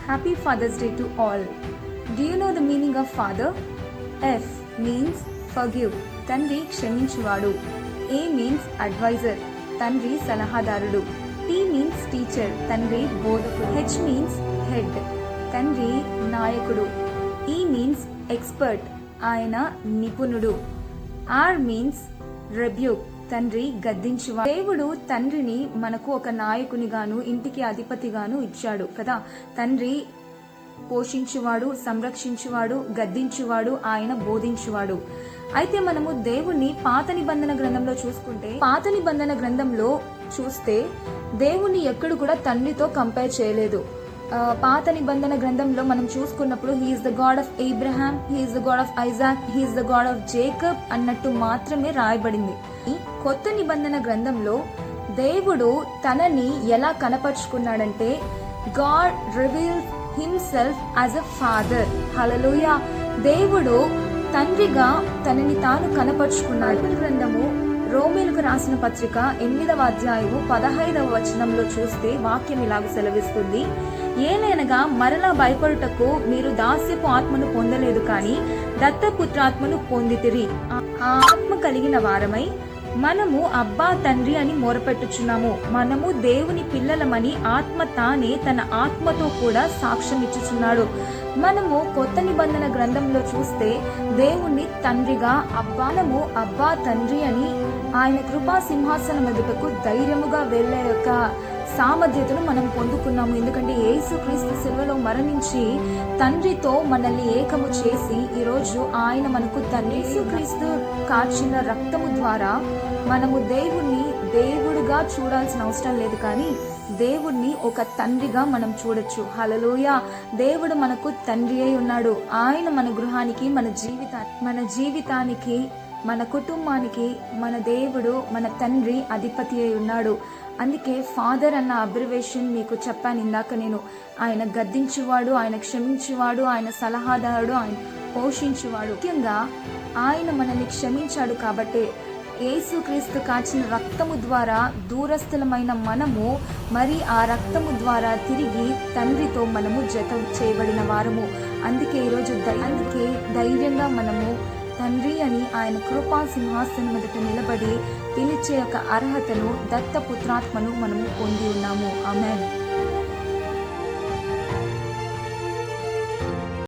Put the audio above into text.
Happy Father's Day to all. Do you know the meaning of father? F means forgive, తండ్రి క్షమించువాడు. A means advisor, తండ్రి సలహాదారుడు. T means teacher, తండ్రి బోధకుడు. H means head, తండ్రి నాయకుడు. E means expert, ఆయన నిపుణుడు. R means rebuke, తండ్రి గద్దించువాడు. దేవుడు తండ్రిని మనకు ఒక నాయకునిగాను ఇంటికి అధిపతిగాను ఇచ్చాడు కదా. తండ్రి పోషించువాడు, సంరక్షించువాడు, గద్దించువాడు, ఆయన బోధించువాడు. అయితే మనము దేవుణ్ణి పాత నిబంధన గ్రంథంలో చూసుకుంటే, పాత నిబంధన గ్రంథంలో చూస్తే దేవుణ్ణి ఎక్కడ కూడా తండ్రితో కంపేర్ చేయలేదు. పాత నిబంధన గ్రంథంలో మనం చూసుకున్నప్పుడు he is the God of Abraham, he is the God of Isaac, he is the God of Jacob అన్నట్టు మాత్రమే రాయబడింది. కొత్త నిబంధన గ్రంథంలో దేవుడు తనని ఎలా కనపరుచుకున్నాడంటే, God reveals himself as a father. Hallelujah. దేవుడు తండ్రిగా తనని తాను కనపరుచుకున్నాడు. గ్రంథము రోమీలకు రాసిన పత్రిక 8వ అధ్యాయము 15వ వచనంలో చూస్తే వాక్యం ఇలాగ సెలవిస్తుంది, ఏలైనగా మరలా భయపడుటకు మీరు దాస్యపు ఆత్మను పొందలేదు, కానీ దత్తపుత్రాత్మను పొందితిరి. ఆ ఆత్మ కలిగిన వారమై మనము అబ్బా తండ్రి అని మొరపెట్టుచున్నాము. మనము దేవుని పిల్లలమని ఆత్మ తానే తన ఆత్మతో కూడా సాక్ష్యం ఇచ్చుచున్నాడు. మనము కొత్త నిబంధన గ్రంథంలో చూస్తే దేవుణ్ణి తండ్రిగా మనము అబ్బా తండ్రి అని ఆయన కృపా సింహాసనం ఎదుటకు ధైర్యముగా వెళ్లే యొక్క సామర్థ్యతను మనం పొందుకున్నాము. ఎందుకంటే యేసుక్రీస్తు శిలువలో మరణించి తండ్రితో మనల్ని ఏకము చేసి ఈరోజు ఆయన మనకు తండ్రి. యేసుక్రీస్తు కార్చిన రక్తము ద్వారా మనము దేవుణ్ణి దేవుడిగా చూడాల్సిన అవసరం లేదు, కానీ దేవుణ్ణి ఒక తండ్రిగా మనం చూడొచ్చు. హల్లెలూయా. దేవుడు మనకు తండ్రి అయి ఉన్నాడు. ఆయన మన గృహానికి, మన జీవితానికి, మన కుటుంబానికి మన దేవుడు, మన తండ్రి అధిపతి అయి ఉన్నాడు. అందుకే ఫాదర్ అన్న అబ్రివేషన్ మీకు చెప్పాను ఇందాక నేను. ఆయన గద్దించువాడు, ఆయన క్షమించువాడు, ఆయన సలహాదారుడు, ఆయన పోషించువాడు. ముఖ్యంగా ఆయన మనల్ని క్షమించాడు కాబట్టే యేసుక్రీస్తు కాచిన రక్తము ద్వారా దూరస్థులమైన మనము మరి ఆ రక్తము ద్వారా తిరిగి తండ్రితో మనము జత చేయబడిన వారము. అందుకే ఈరోజు ధైర్యంగా మనము తండ్రి అని ఆయన కృపా సింహాసనం ఎదుట నిలబడి పిలిచే యొక్క అర్హతను, దత్తపుత్రాత్మను మనము పొంది ఉన్నాము. ఆమేన్.